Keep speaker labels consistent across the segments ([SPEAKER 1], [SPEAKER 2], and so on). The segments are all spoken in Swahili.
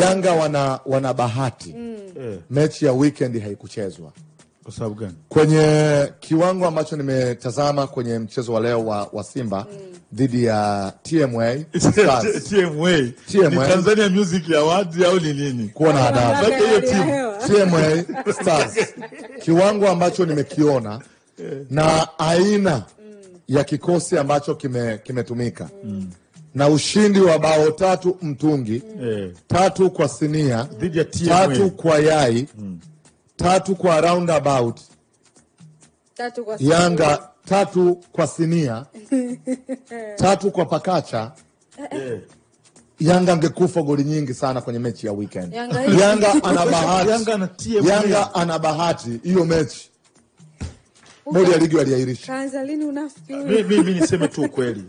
[SPEAKER 1] Yanga wana bahati. Mechi ya weekend haikuchezwa.
[SPEAKER 2] Kwa sababu gani?
[SPEAKER 1] Kwenye kiwango ambacho nimetazama kwenye mchezo wa leo wa Simba dhidi ya TMA Stars.
[SPEAKER 2] TMA. Ni Tanzania Music Awards au ni nini?
[SPEAKER 1] Kuwa na adabu. TMA Stars. Kiwango ambacho nimekiona na aina ya kikosi ambacho kimetumika. Na ushindi wa bao 3 mtungi, 3 kwa sinia, 3 kwa yai, 3 kwa roundabout,
[SPEAKER 3] 3 kwa
[SPEAKER 1] Yanga 3 kwa sinia, 3 kwa pakacha. Yanga angekufa goli nyingi sana kwenye mechi ya weekend. Yanga ana bahati. Yanga ana bahati hiyo mechi. Bodi ya ligi waliahirisha.
[SPEAKER 3] Kaanza lini unafiki?
[SPEAKER 2] Mimi niseme tu kweli.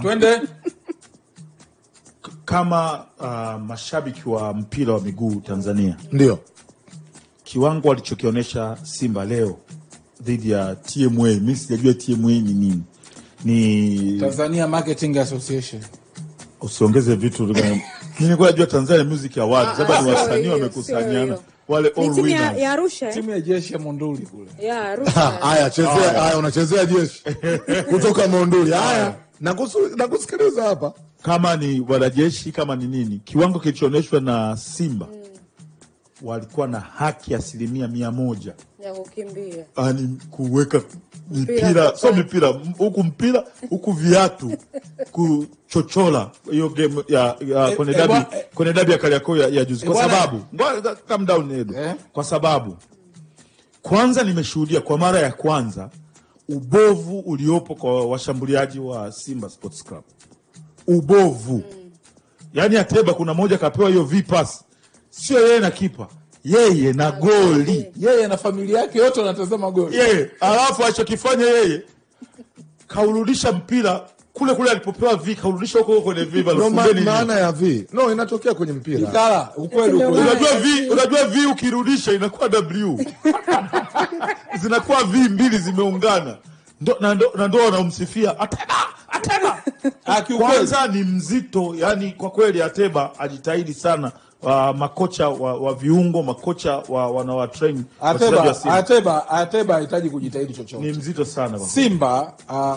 [SPEAKER 4] Twende.
[SPEAKER 2] Kama mashabiki wa mpira wa miguu Tanzania,
[SPEAKER 1] ndio
[SPEAKER 2] kiwango walichokionyesha Simba leo dhidi ya TMA, mimi sijajua TMA ni nini. Ni
[SPEAKER 4] Tanzania Marketing Association.
[SPEAKER 2] Usiongeze vitu. Mimi nilikuwa najua Tanzania Music Awards, sababu ni wasanii wamekusanyana. Wale all winners.
[SPEAKER 3] Timu ya Arusha.
[SPEAKER 4] Timu ya jeshi ya Monduli kule.
[SPEAKER 3] Ya Arusha.
[SPEAKER 1] Haya, chezea. Haya, unachezea jeshi kutoka Monduli. Haya, nakusikiliza hapa.
[SPEAKER 2] Kama ni wanajeshi, kama ni nini, kiwango kilichoonyeshwa na Simba walikuwa na haki 100%
[SPEAKER 3] ya kukimbia.
[SPEAKER 2] Ani kuweka mipira, so mipira huku viatu kuchochola hiyo game ya kwenye dabi ya Kariakoo ya juzi. Kwa sababu calm down Edo. Kwa sababu kwanza nimeshuhudia kwa mara ya kwanza ubovu uliopo kwa washambuliaji wa Simba Sports Club. Ubovu. Yaani Ateba kuna moja kapewa hiyo V-pass. Sio yeye na kipa. Yeye na goli.
[SPEAKER 4] Yeye na familia yake yote wanatazama goli.
[SPEAKER 2] Yeye, alafu alichokifanya yeye kaurudisha mpira kule alipopewa V, kaurudisha huko kwenye V.
[SPEAKER 1] No, maana ya V. No, inatokea kwenye mpira.
[SPEAKER 4] Ikala, ukweli.
[SPEAKER 2] Unajua V ukirudisha inakuwa W. Zinakuwa V mbili zimeungana. Ndo wanamsifia Ateba. Kwanza ni mzito, yani kwa kweli Ateba ajitahidi sana. Makocha wa viungo, makocha wanawatrain
[SPEAKER 4] Ateba hahitaji kujitahidi chochote.
[SPEAKER 2] Ni mzito sana
[SPEAKER 4] Simba.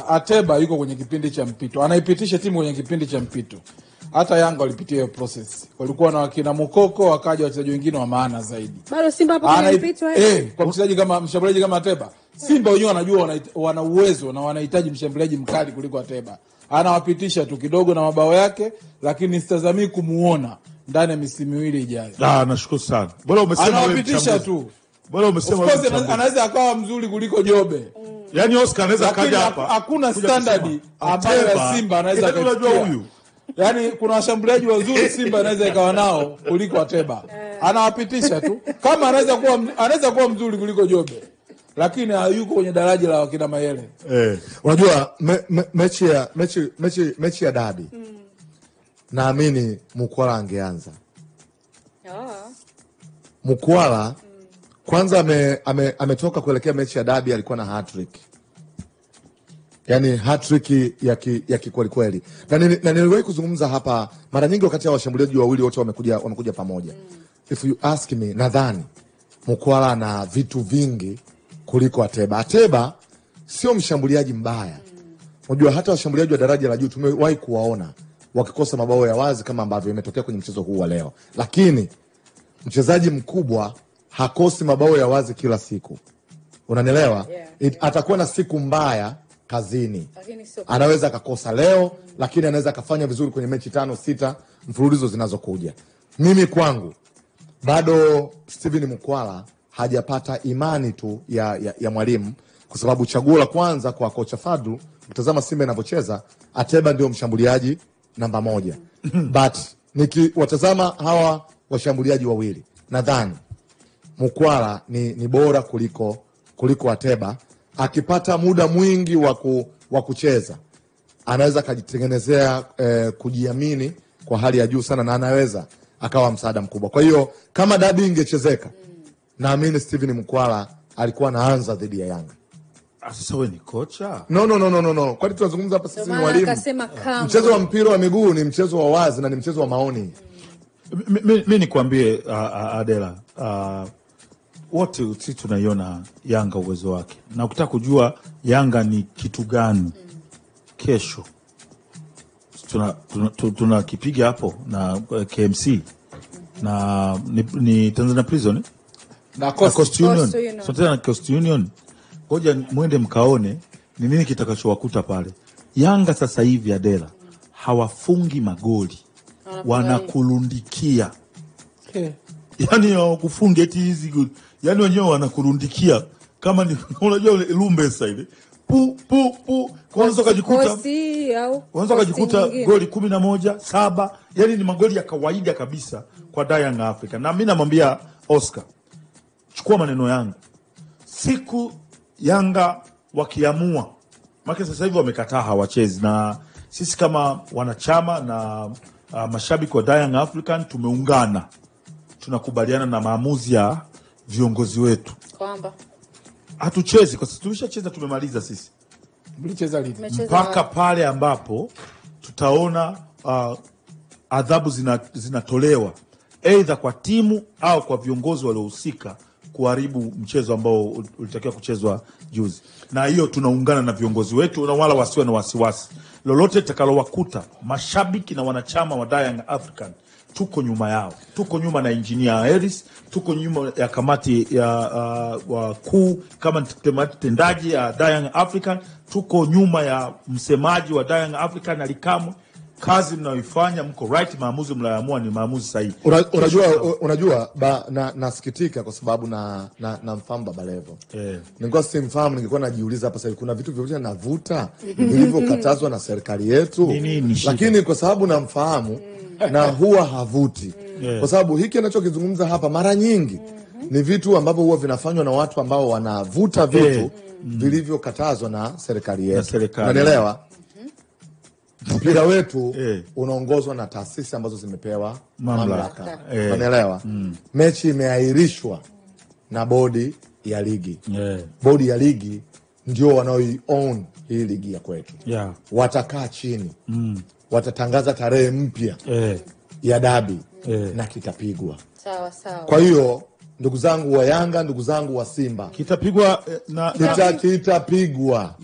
[SPEAKER 4] Ateba yuko kwenye kipindi cha mpito, anaipitisha timu kwenye kipindi cha mpito. Hata Yanga walipitia hiyo process, walikuwa na wakina Mukoko, wakaja wachezaji wengine wa maana zaidi.
[SPEAKER 3] Bado Simba hapo kwenye mpito
[SPEAKER 4] kwa mchezaji kama mshambuliaji kama Ateba, Simba wenyewe wanajua wana uwezo na wanahitaji mshambuliaji mkali kuliko Ateba. Anawapitisha tu kidogo na mabao yake, lakini sitazamii kumuona ndani ya misimu miwili ijayo.
[SPEAKER 2] Nashukuru sana. Bora umesema wewe.
[SPEAKER 4] Anawapitisha tu.
[SPEAKER 2] Bora umesema wewe.
[SPEAKER 4] Anaweza akawa mzuri kuliko Jobe.
[SPEAKER 2] Yaani Oscar anaweza kaja hapa.
[SPEAKER 4] Hakuna standard ambayo Simba anaweza
[SPEAKER 2] kujua huyu.
[SPEAKER 4] Yaani kuna washambuliaji wazuri Simba anaweza ikawa nao kuliko Ateba. Anawapitisha tu. Kama anaweza kuwa mzuri kuliko Jobe. Lakini hayuko kwenye daraja la wakina Mayele.
[SPEAKER 1] Unajua mechi ya dabi. Naamini Mukwala angeanza. Mukwala kwanza ametoka kuelekea mechi ya dabi, alikuwa na hat-trick. Yaani hat-trick ya kikweli kweli. Na niliwahi kuzungumza hapa mara nyingi wakati ya washambuliaji wawili wote wamekuja pamoja. If you ask me, nadhani Mukwala na vitu vingi kuliko Ateba. Ateba sio mshambuliaji mbaya. Unajua hata washambuliaji wa daraja la juu tumewahi kuwaona wakikosa mabao ya wazi kama ambavyo imetokea kwenye mchezo huu wa leo. Lakini mchezaji mkubwa hakosi mabao ya wazi kila siku. Unanielewa? Atakuwa na siku mbaya kazini. Anaweza akakosa leo, lakini anaweza akafanya vizuri kwenye mechi 5-6 mfululizo zinazokuja. Mimi kwangu bado Steven Mukwala hajapata imani tu ya mwalimu, kwa sababu chaguo la kwanza kwa kocha Fadlu, mtazama Simba inavyocheza, Ateba ndio mshambuliaji namba 1. But nikiwatazama hawa washambuliaji wawili, nadhani Mukwala ni bora kuliko Ateba. Akipata muda mwingi wa kucheza, anaweza kujitengenezea kujiamini kwa hali ya juu sana, na anaweza akawa msaada mkubwa. Kwa hiyo kama dabi ingechezeka, naamini Steven Mukwala alikuwa anaanza dhidi ya Yanga.
[SPEAKER 2] Sasa wewe ni kocha?
[SPEAKER 1] No. Kwani tunazungumza hapa sisi ni walimu. Mchezo wa mpira wa miguu ni mchezo wa wazi na ni mchezo wa maoni.
[SPEAKER 2] Mimi nikwambie Adela, wote sisi tunaiona Yanga uwezo wake, na ukitaka kujua Yanga ni kitu gani, kesho tunakipiga hapo na KMC na ni Tanzania Prison
[SPEAKER 4] na Coast Union.
[SPEAKER 2] Sote na Coast Union. Ngoja mwende mkaone ni nini kitakachowakuta pale. Yanga sasa hivi Adela hawafungi magoli, wanakulundikia. Yani hawakufunga eti hizi, yani wenyewe wanakurundikia kama ni unajua Lumbesa ile pu kwanza kujikuta goli 11-7, yani ni magoli ya kawaida kabisa kwa Young Africa. Na mimi namwambia Oscar, chukua maneno yangu, siku Yanga wakiamua, maana sasa hivi wamekataa hawachezi, na sisi kama wanachama na mashabiki wa Young African tumeungana, tunakubaliana na maamuzi ya viongozi wetu
[SPEAKER 3] kwamba
[SPEAKER 2] hatuchezi kwa sababu tulishacheza, tumemaliza sisi.
[SPEAKER 4] Mlicheza lini?
[SPEAKER 2] Mpaka pale ambapo tutaona adhabu zinatolewa aidha kwa timu au kwa viongozi waliohusika kuharibu mchezo ambao ulitakiwa kuchezwa juzi. Na hiyo tunaungana na viongozi wetu, na wala wasiwe na wasiwasi. Lolote litakalowakuta mashabiki na wanachama wa Young African, tuko nyuma yao. Tuko nyuma na Engineer Harris, tuko nyuma ya kamati ya wakuu kama tendaji ya Young African, tuko nyuma ya msemaji wa Young African Alikamwe. Kazi mnayoifanya mko right, maamuzi mnayoamua ni maamuzi sahihi.
[SPEAKER 1] Unajua nasikitika kwa sababu na mfahamu Baba Levo. Ningekuwa simfahamu ningekuwa najiuliza hapa sasa kuna vitu vyote navuta vilivyokatazwa na serikali yetu. Lakini kwa sababu namfahamu na huwa havuti. Kwa sababu hiki anachokizungumza hapa mara nyingi ni vitu ambavyo huwa vinafanywa na watu ambao wanavuta vitu vilivyokatazwa na serikali yetu. Unaelewa? Mpira wetu unaongozwa na taasisi ambazo zimepewa mamlaka. Unaelewa? Mechi imeahirishwa na bodi ya ligi. Bodi ya ligi ndio wanaoiown hii ligi ya kwetu. Watakaa chini. Watatangaza tarehe mpya ya dabi na kitapigwa.
[SPEAKER 3] Sawa sawa.
[SPEAKER 1] Kwa hiyo ndugu zangu wa Yanga, ndugu zangu wa Simba,
[SPEAKER 2] kitapigwa
[SPEAKER 1] kitapigwa.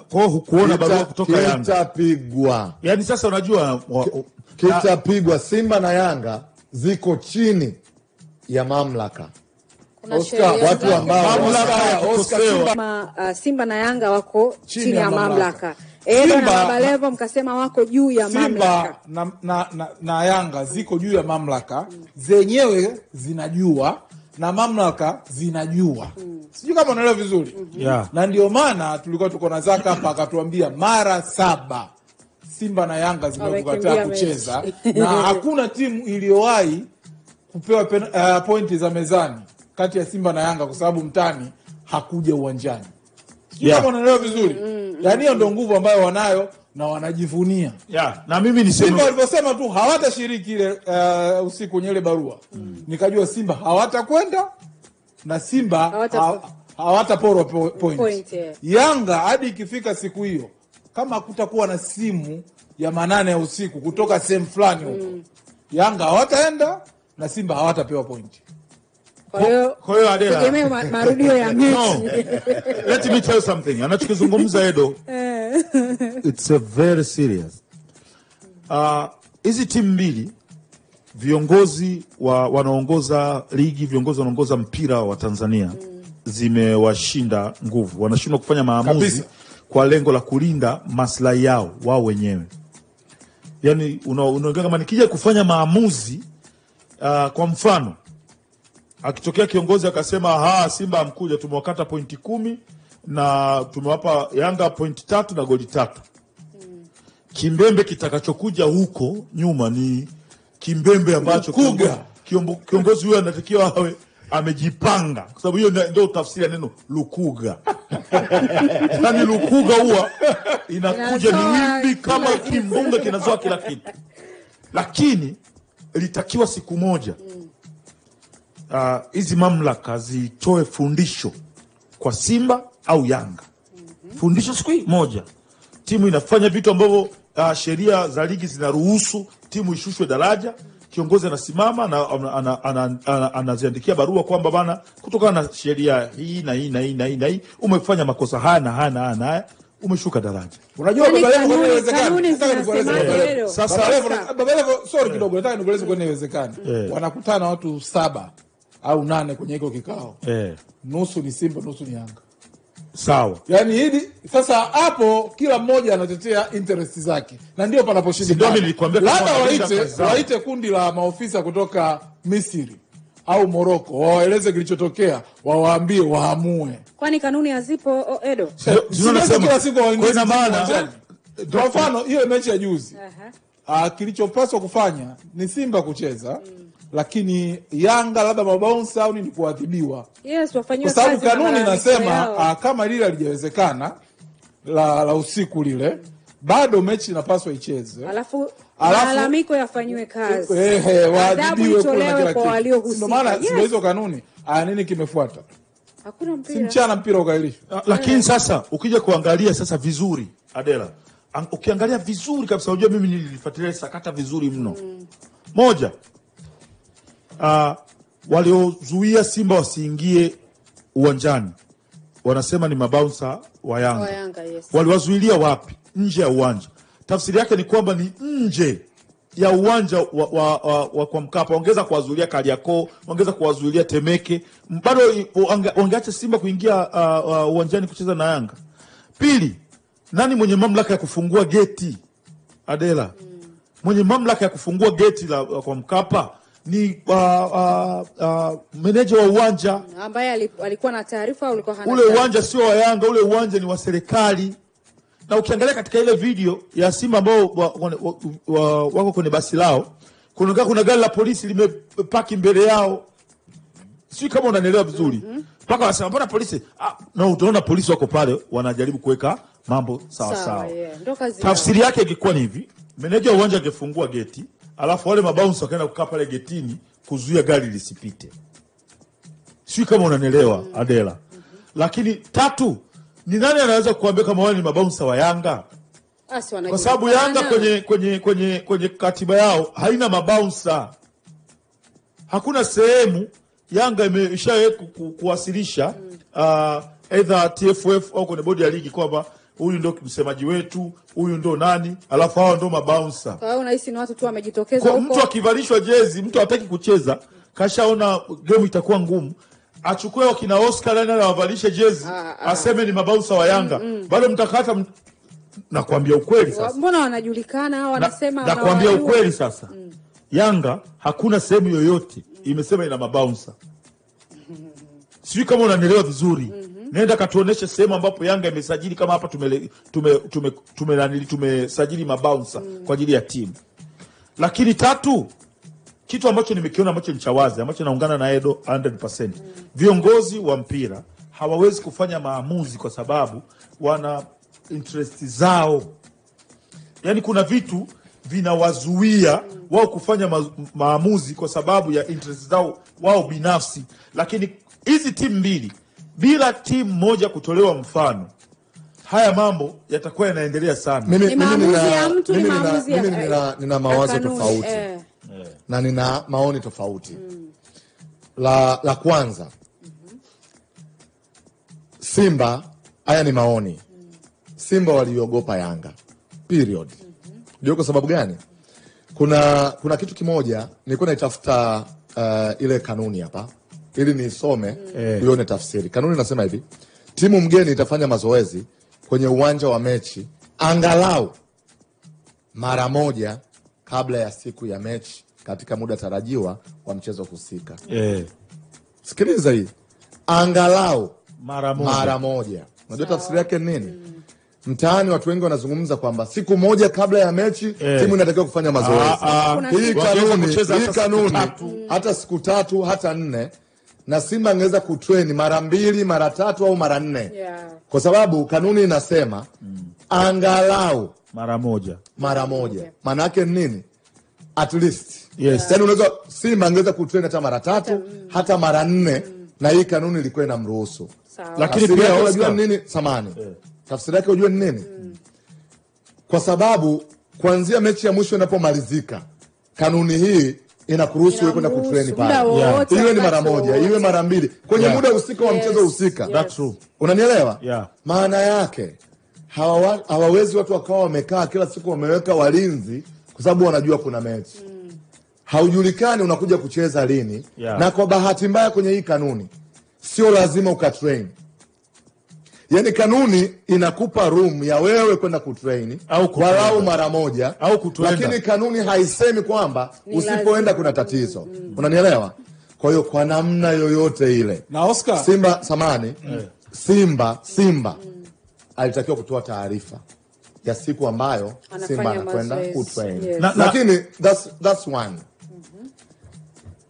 [SPEAKER 2] Kwa hukuona barua kutoka Yanga.
[SPEAKER 1] Kitapigwa.
[SPEAKER 2] Yaani sasa unajua
[SPEAKER 1] kitapigwa. Simba na Yanga ziko chini ya mamlaka. Watu ambao
[SPEAKER 3] Simba na Yanga wako chini ya mamlaka. Na Baba Levo mkasema wako juu ya mamlaka.
[SPEAKER 4] Na Yanga ziko juu ya mamlaka, zenyewe zinajua na mamlaka zinajua. Sijui kama unaelewa vizuri. Na ndio maana tulikuwa tuko na Zaka hapa akatuambia mara 7 Simba na Yanga zimekataa kucheza na hakuna timu iliyowahi kupewa pointi za mezani kati ya Simba na Yanga kwa sababu mtani hakuja uwanjani. Sijui kama unaelewa vizuri. Yaani hiyo ndio nguvu ambayo wanayo na wanajivunia.
[SPEAKER 2] Na mimi niseme
[SPEAKER 4] Simba walivyosema tu hawatashiriki ile usiku kwenye ile barua. Nikajua Simba hawatakwenda na Simba hawataporwa point. Yanga hadi ikifika siku hiyo kama hakutakuwa na simu ya 8 ya usiku kutoka sehemu fulani huko, Yanga hawataenda na Simba hawatapewa point.
[SPEAKER 3] Kwa hiyo Adela, marudio ya mechi.
[SPEAKER 2] Let me tell you something. Anachokizungumza Edo, it's a very serious. Hizi timu mbili, viongozi wanaongoza ligi, viongozi wanaongoza mpira wa Tanzania, zimewashinda nguvu. Wanashindwa kufanya maamuzi kwa lengo la kulinda maslahi yao wao wenyewe. Yaani unaongea kama nikija kufanya maamuzi, kwa mfano akitokea kiongozi akasema Simba amkuja, tumewakata pointi 10 na tumewapa Yanga pointi 3 na goli 3. Kimbembe kitakachokuja huko nyuma ni kimbembe ambacho kiongozi huyo anatakiwa awe amejipanga, kwa sababu hiyo ndio tafsiri ya neno lukuga. Yaani lukuga huwa inakuja ni wimbi kama kimbunga kinazoa kila kitu. Lakini ilitakiwa siku moja hizi mamlaka zitoe fundisho kwa Simba au Yanga. Fundisho siku moja. Timu inafanya vitu ambavyo sheria za ligi zinaruhusu timu ishushwe daraja, kiongozi anasimama na anaziandikia barua kwamba bana, kutokana na sheria hii na hii na hii na hii na hii umefanya makosa haya na haya na haya, umeshuka daraja.
[SPEAKER 4] Unajua Baba Levo
[SPEAKER 3] kanuni zinasemaje?
[SPEAKER 4] Sasa Baba Levo, sorry kidogo, nataka nikueleze kwa nini inawezekana. Wanakutana watu 7 au 8 kwenye hiko kikao. Nusu ni Simba, nusu ni Yanga.
[SPEAKER 2] Sawa.
[SPEAKER 4] Yaani hili sasa hapo kila mmoja anatetea interest zake. Na ndio panaposhindana. Labda waite kundi la maofisa kutoka Misri au Morocco, waeleze kilichotokea, wawaambie waamue.
[SPEAKER 3] Kwani kanuni hazipo Edo?
[SPEAKER 4] Tunasema kila siku waingize maana. Kwa mfano hiyo mechi ya juzi. Kilichopaswa kufanya ni Simba kucheza. Lakini Yanga labda mabounce au ni kuadhibiwa.
[SPEAKER 3] Yes, wafanywe
[SPEAKER 4] kazi. Kwa sababu kanuni inasema kama lile halijawezekana la usiku lile, bado mechi inapaswa icheze.
[SPEAKER 3] Alafu malalamiko yafanywe kazi.
[SPEAKER 4] Waadhibiwe kwa waliohusika. Ndio maana hizo kanuni, nini kimefuata?
[SPEAKER 3] Hakuna mpira.
[SPEAKER 4] Si mchana mpira ukailishwa.
[SPEAKER 2] Lakini sasa ukija kuangalia sasa vizuri Adela, ukiangalia vizuri kabisa, unajua mimi nilifuatilia sakata vizuri mno. Moja, waliozuia Simba wasiingie uwanjani wanasema ni mabouncer wa Yanga.
[SPEAKER 3] Yes.
[SPEAKER 2] Waliwazuilia wapi? Nje ya uwanja. Tafsiri yake ni kwamba ni nje ya uwanja wa kwa Mkapa. Ongeza kuwazuilia Kariakoo, ongeza kuwazuilia Temeke, bado wangeacha Simba kuingia uwanjani kucheza na Yanga. Pili, nani mwenye mamlaka ya kufungua geti Adela? Mwenye mamlaka ya kufungua geti la kwa Mkapa ni meneja wa uwanja
[SPEAKER 3] ambaye alikuwa na taarifa au alikuwa hana.
[SPEAKER 2] Ule uwanja sio wa Yanga, ule uwanja ni wa serikali. Na ukiangalia katika ile video ya Simba ambao wako kwenye basi lao, kuna gari la polisi limepaki mbele yao. Sio kama unanielewa vizuri. Paka wasema mbona polisi? Na utaona polisi wako pale wanajaribu kuweka mambo sawa sawa. Tafsiri yake ingekuwa ni hivi: meneja wa uwanja angefungua geti, alafu wale mabounce wakaenda kukaa pale getini kuzuia gari lisipite. Sio kama unanielewa Adela. Lakini tatu, ni nani anaweza kuambia kama wale ni mabounce wa Yanga? Kwa sababu Yanga kwenye katiba yao haina mabounce. Hakuna sehemu Yanga imeshawahi kuwasilisha either TFF au kwenye bodi ya ligi kwamba huyu ndio msemaji wetu, huyu ndio nani, alafu hao ndio mabouncer.
[SPEAKER 3] Kwa hiyo unahisi ni watu tu wamejitokeza huko.
[SPEAKER 2] Mtu akivalishwa jezi, mtu hataki kucheza, kashaona game itakuwa ngumu, achukue wakina Oscar na awavalishe jezi, aseme ni mabouncer wa Yanga. Bado mtakata nakwambia ukweli sasa.
[SPEAKER 3] Mbona wanajulikana wanasema
[SPEAKER 2] nakwambia ukweli sasa. Yanga hakuna sehemu yoyote imesema ina mabouncer. Sijui kama unanielewa vizuri. Nenda katuoneshe sehemu ambapo Yanga imesajili kama hapa tumesajili mabouncer kwa ajili ya timu. Lakini tatu, kitu ambacho nimekiona ambacho ni cha wazi, ambacho naungana na Edo 100%. Viongozi wa mpira hawawezi kufanya maamuzi kwa sababu wana interest zao. Yaani kuna vitu vinawazuia wao kufanya maamuzi kwa sababu ya interest zao wao binafsi. Lakini hizi timu mbili, bila timu moja kutolewa mfano, haya mambo yatakuwa yanaendelea sana.
[SPEAKER 1] Mimi nina mawazo tofauti. Na nina maoni tofauti. La kwanza, Simba, haya ni maoni. Simba waliogopa Yanga. Period. Ndio kwa sababu gani? Kuna kitu kimoja nilikuwa naitafuta ile kanuni hapa ili nisome uone tafsiri. Kanuni inasema hivi: timu mgeni itafanya mazoezi kwenye uwanja wa mechi angalau mara moja kabla ya siku ya mechi katika muda tarajiwa wa mchezo husika. Sikiliza hii. Angalau mara moja. Unajua tafsiri yake nini? Mtaani watu wengi wanazungumza kwamba siku moja kabla ya mechi timu inatakiwa kufanya mazoezi. Hii kanuni hata siku 3 hata 4, na Simba angeweza kutrain mara 2 mara 3 au mara 4. Kwa sababu kanuni inasema angalau mara moja. Maana yake nini? At least. Yaani unaweza Simba angeweza kutrain hata mara 3 hata mara 4, na hii kanuni ilikuwa inamruhusu. Lakini pia unajua nini samani? Tafsiri yake unajua nini? Kwa sababu kuanzia mechi ya mwisho inapomalizika, kanuni hii inakuruhusu wewe kwenda kutrain pale. Iwe ni mara moja, iwe mara mbili kwenye muda husika wa mchezo husika.
[SPEAKER 2] That's true.
[SPEAKER 1] Unanielewa?
[SPEAKER 2] Yeah.
[SPEAKER 1] Maana yake hawawezi watu wakawa wamekaa kila siku wameweka walinzi kwa sababu wanajua kuna mechi. Haujulikani unakuja kucheza lini. Na kwa bahati mbaya kwenye hii kanuni sio lazima ukatrain. Yaani kanuni inakupa room ya wewe kwenda kutrain walau mara moja
[SPEAKER 2] au kutuenda.
[SPEAKER 1] Lakini kanuni haisemi kwamba usipoenda kuna tatizo. Unanielewa? Kwa hiyo kwa namna yoyote ile.
[SPEAKER 4] Na Oscar
[SPEAKER 1] Simba samani. Simba alitakiwa kutoa taarifa ya siku ambayo Simba anakwenda kutrain. Lakini that's one.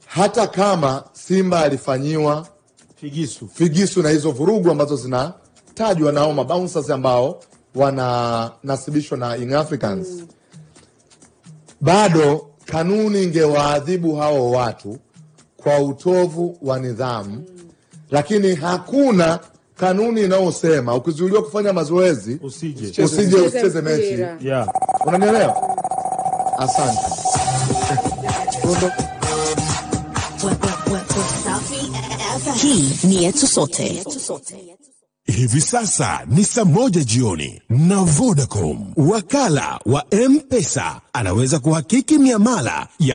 [SPEAKER 1] Hata kama Simba alifanyiwa figisu na hizo vurugu ambazo zinatajwa nao mabouncers ambao wananasibishwa na Young Africans, bado kanuni ingewaadhibu hao watu kwa utovu wa nidhamu. Lakini hakuna kanuni inayosema ukizuiliwa kufanya mazoezi usicheze mechi. Unanielewa? Asante.
[SPEAKER 5] Hii ni yetu sote.
[SPEAKER 6] Hivi sasa ni 1:00 jioni na Vodacom. Wakala wa M-Pesa anaweza kuhakiki miamala ya